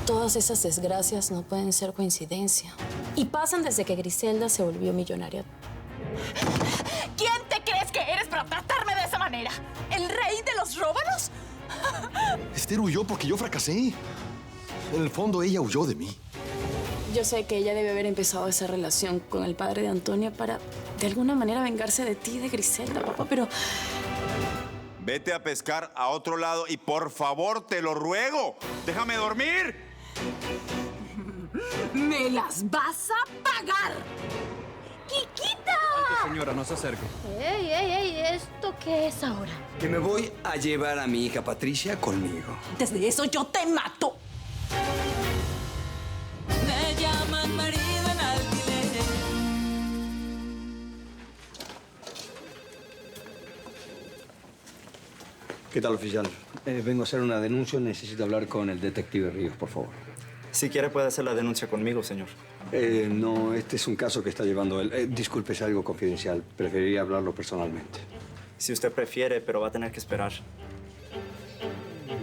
Todas esas desgracias no pueden ser coincidencia. Y pasan desde que Griselda se volvió millonaria. ¿Quién te crees que eres para tratarme de esa manera? ¿El rey de los róbalos? Esther huyó porque yo fracasé. En el fondo, ella huyó de mí. Yo sé que ella debe haber empezado esa relación con el padre de Antonia para, de alguna manera, vengarse de ti y de Griselda, papá, pero... Vete a pescar a otro lado y por favor, te lo ruego, déjame dormir. ¡Me las vas a pagar! ¡Quiquita! Señora, no se acerque. ¡Ey! ¿Esto qué es ahora? Que me voy a llevar a mi hija Patricia conmigo. Antes de eso, yo te mato. Me llaman marido en alquiler. ¿Qué tal, oficial? Vengo a hacer una denuncia. Necesito hablar con el detective Ríos, por favor. Si quiere puede hacer la denuncia conmigo, señor. No, este es un caso que está llevando él. Disculpe, es algo confidencial. Preferiría hablarlo personalmente. Si usted prefiere, pero va a tener que esperar.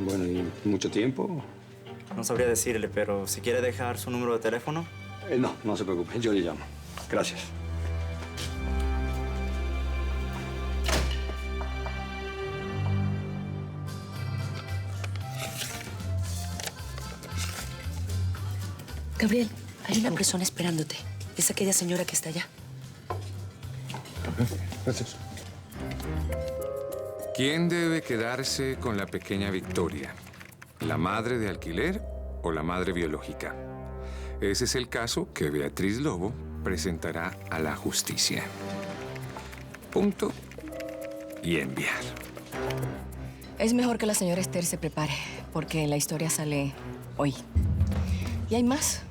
Bueno, ¿y mucho tiempo? No sabría decirle, pero si quiere dejar su número de teléfono. No se preocupe. Yo le llamo. Gracias. Gabriel, hay una persona esperándote. Es aquella señora que está allá. Gracias. ¿Quién debe quedarse con la pequeña Victoria? ¿La madre de alquiler o la madre biológica? Ese es el caso que Beatriz Lobo presentará a la justicia. Punto y enviar. Es mejor que la señora Esther se prepare, porque la historia sale hoy. Y hay más.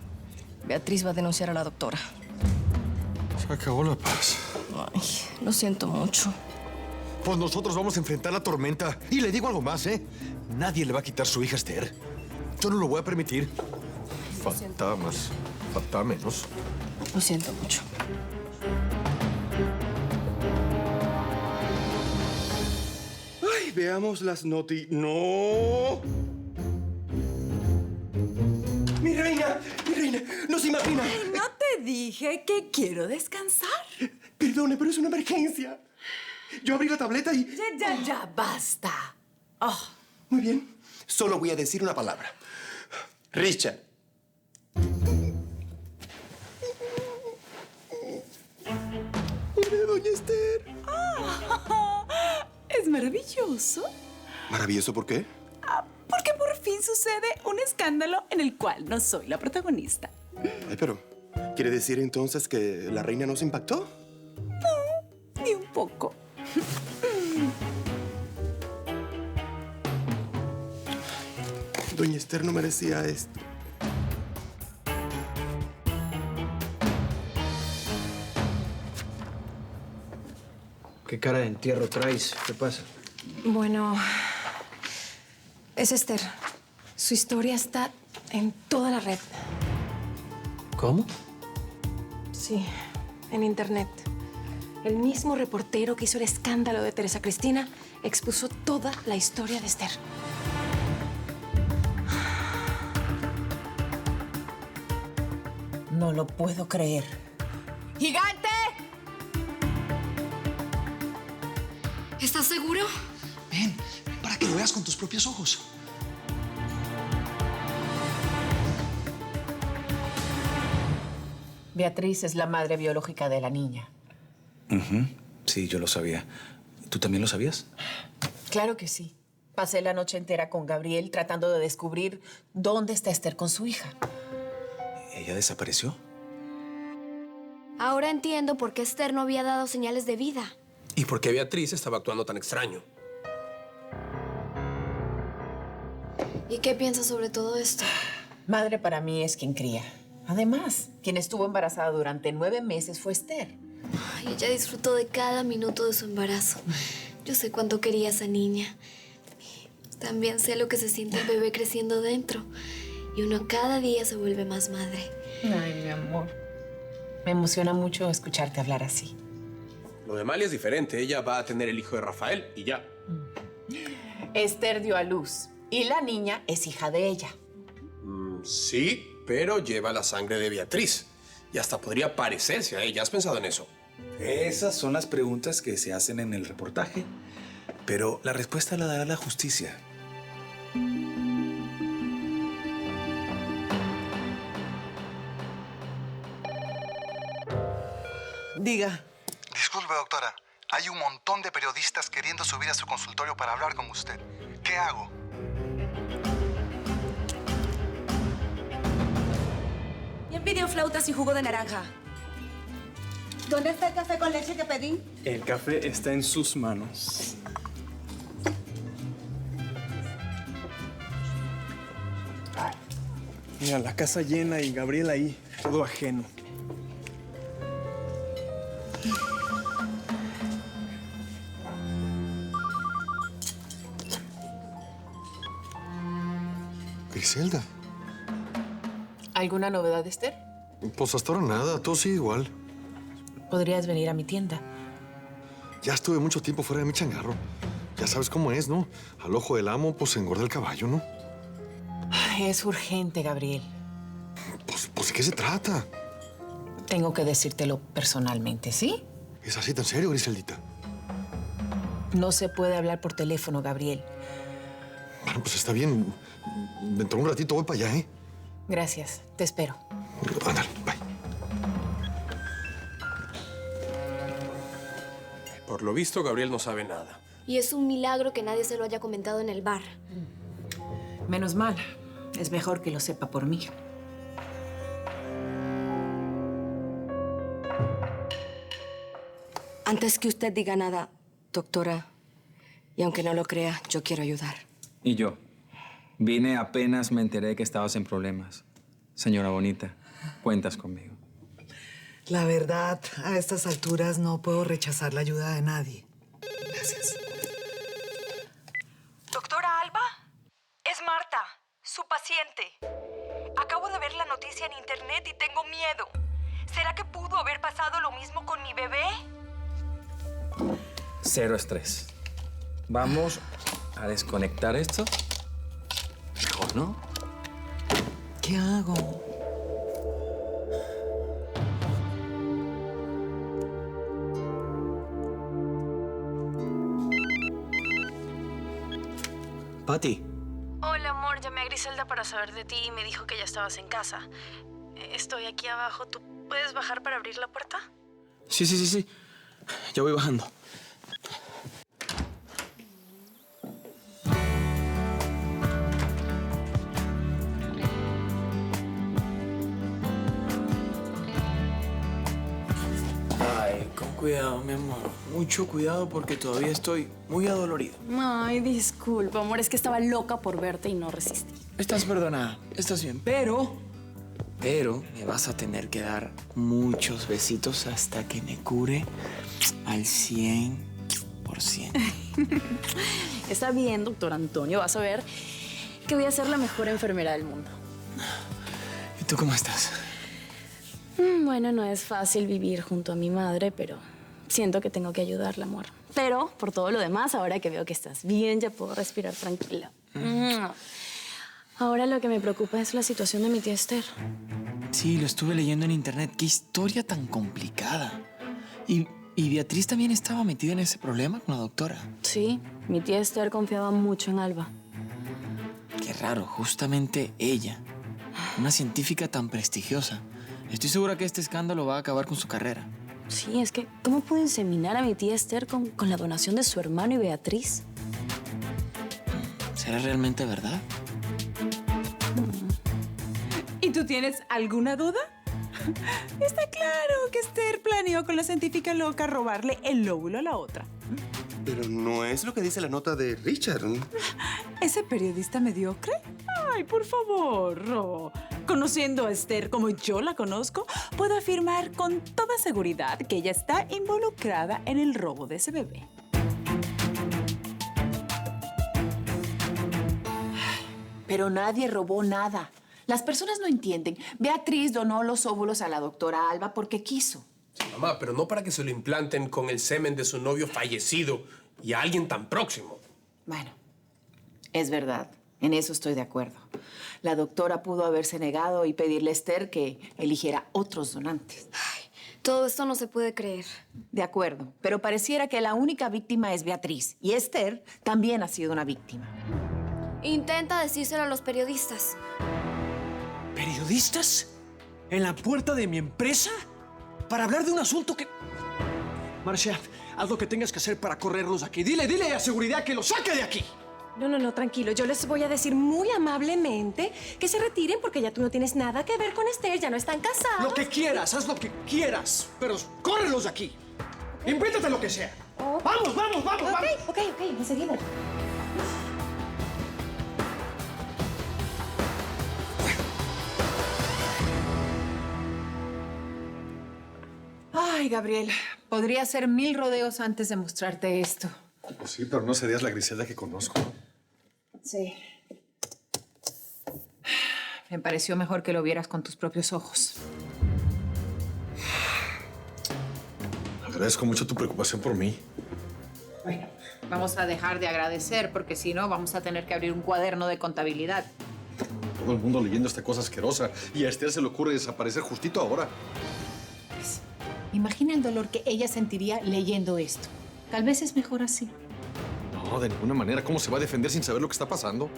Beatriz va a denunciar a la doctora. Se acabó la paz. Ay, lo siento mucho. Pues nosotros vamos a enfrentar la tormenta. Y le digo algo más, ¿eh? Nadie le va a quitar su hija a Esther. Yo no lo voy a permitir. Faltaba más. Faltaba menos. Lo siento mucho. Ay, veamos las ¡No! ¡Mi reina! ¡No se imagina! Ay, ¿no te dije que quiero descansar? Perdone, pero es una emergencia. Yo abrí la tableta y... Ya, basta. Oh. Muy bien. Solo voy a decir una palabra. Richard. Pobre doña Esther. Es maravilloso. ¿Maravilloso por qué? Porque por fin sucede un escándalo en el cual no soy la protagonista. Ay, pero... ¿Quiere decir entonces que la reina no se impactó? No, ni un poco. Doña Esther no merecía esto. ¿Qué cara de entierro traes? ¿Qué pasa? Bueno, es Esther. Su historia está en toda la red. ¿Cómo? Sí, en internet. El mismo reportero que hizo el escándalo de Teresa Cristina expuso toda la historia de Esther. No lo puedo creer. ¡Gigante! ¿Estás seguro? Ven, para que lo veas con tus propios ojos. Beatriz es la madre biológica de la niña. Sí, yo lo sabía. ¿Tú también lo sabías? Claro que sí. Pasé la noche entera con Gabriel tratando de descubrir dónde está Esther con su hija. ¿Ella desapareció? Ahora entiendo por qué Esther no había dado señales de vida. ¿Y por qué Beatriz estaba actuando tan extraño? ¿Y qué piensas sobre todo esto? Madre para mí es quien cría. Además, quien estuvo embarazada durante 9 meses fue Esther. Ay, ella disfrutó de cada minuto de su embarazo. Yo sé cuánto quería a esa niña. También sé lo que se siente el bebé creciendo dentro. Y uno cada día se vuelve más madre. Ay, mi amor. Me emociona mucho escucharte hablar así. Lo de Amalia es diferente. Ella va a tener el hijo de Rafael y ya. Esther dio a luz y la niña es hija de ella. Sí, pero lleva la sangre de Beatriz. Y hasta podría parecerse a ella. ¿Has pensado en eso? Esas son las preguntas que se hacen en el reportaje. Pero la respuesta la dará la justicia. Diga. Disculpe, doctora. Hay un montón de periodistas queriendo subir a su consultorio para hablar con usted. ¿Qué hago? ¿Quién pidió flautas y jugo de naranja? ¿Dónde está el café con leche que pedí? El café está en sus manos. Mira, la casa llena y Gabriel ahí, todo ajeno. Griselda. ¿Alguna novedad, Esther? Pues hasta ahora nada, todo sigue igual. ¿Podrías venir a mi tienda? Ya estuve mucho tiempo fuera de mi changarro. Ya sabes cómo es, ¿no? Al ojo del amo, pues se engorda el caballo, ¿no? Ay, es urgente, Gabriel. Pues ¿de qué se trata? Tengo que decírtelo personalmente, ¿sí? ¿Es así tan serio, Griseldita? No se puede hablar por teléfono, Gabriel. Bueno, pues está bien. Dentro de un ratito voy para allá, ¿eh? Gracias. Te espero. Ándale, bye. Por lo visto, Gabriel no sabe nada. Y es un milagro que nadie se lo haya comentado en el bar. Menos mal. Es mejor que lo sepa por mí. Antes que usted diga nada, doctora, y aunque no lo crea, yo quiero ayudar. Y yo. Vine apenas me enteré que estabas en problemas. Señora bonita, cuentas conmigo. La verdad, a estas alturas no puedo rechazar la ayuda de nadie. Gracias. Doctora Alba, es Marta, su paciente. Acabo de ver la noticia en internet y tengo miedo. ¿Será que pudo haber pasado lo mismo con mi bebé? Cero estrés. Vamos a desconectar esto. Mejor, ¿no? ¿Qué hago? Pati. Hola, amor. Llamé a Griselda para saber de ti y me dijo que ya estabas en casa. Estoy aquí abajo. ¿Tú puedes bajar para abrir la puerta? Sí. Ya voy bajando. Ay, con cuidado, mi amor. Mucho cuidado porque todavía estoy muy adolorido. Ay, disculpa, amor. Es que estaba loca por verte y no resistí. Estás perdonada, estás bien, pero me vas a tener que dar muchos besitos hasta que me cure al 100%. Está bien, doctor Antonio. Vas a ver que voy a ser la mejor enfermera del mundo. ¿Y tú cómo estás? Bueno, no es fácil vivir junto a mi madre, pero siento que tengo que ayudarla, amor. Pero, por todo lo demás, ahora que veo que estás bien, ya puedo respirar tranquila. Ahora lo que me preocupa es la situación de mi tía Esther. Sí, lo estuve leyendo en internet. Qué historia tan complicada. Y Beatriz también estaba metida en ese problema con la doctora. Sí, mi tía Esther confiaba mucho en Alba. Qué raro, justamente ella, una científica tan prestigiosa. Estoy segura que este escándalo va a acabar con su carrera. Sí, es que ¿cómo puedo inseminar a mi tía Esther con la donación de su hermano y Beatriz? ¿Será realmente verdad? ¿Y tú tienes alguna duda? Está claro que Esther planeó con la científica loca robarle el lóbulo a la otra. Pero no es lo que dice la nota de Richard. ¿Ese periodista mediocre? Ay, por favor, Ro. Conociendo a Esther como yo la conozco, puedo afirmar con toda seguridad que ella está involucrada en el robo de ese bebé. Pero nadie robó nada. Las personas no entienden. Beatriz donó los óvulos a la doctora Alba porque quiso. Sí, mamá, pero no para que se lo implanten con el semen de su novio fallecido y a alguien tan próximo. Bueno, es verdad. En eso estoy de acuerdo. La doctora pudo haberse negado y pedirle a Esther que eligiera otros donantes. Todo esto no se puede creer. De acuerdo, pero pareciera que la única víctima es Beatriz. Y Esther también ha sido una víctima. Intenta decírselo a los periodistas. ¿Periodistas? ¿En la puerta de mi empresa? ¿Para hablar de un asunto que...? Marcia, haz lo que tengas que hacer para correrlos de aquí. Dile a seguridad que los saque de aquí. No, tranquilo. Yo les voy a decir muy amablemente que se retiren porque ya tú no tienes nada que ver con Esther, ya no están casados. Lo que quieras, haz lo que quieras, pero córrelos de aquí. Invéntate lo que sea. ¡Vamos! Ok, enseguida. Ay, Gabriel, podría hacer 1000 rodeos antes de mostrarte esto. Pues sí, pero no serías la Griselda que conozco. Sí. Me pareció mejor que lo vieras con tus propios ojos. Agradezco mucho tu preocupación por mí. Bueno, vamos a dejar de agradecer porque si no vamos a tener que abrir un cuaderno de contabilidad. Todo el mundo leyendo esta cosa asquerosa y a Esther se le ocurre desaparecer justito ahora. Pues, imagina el dolor que ella sentiría leyendo esto. Tal vez es mejor así. No, de ninguna manera. ¿Cómo se va a defender sin saber lo que está pasando?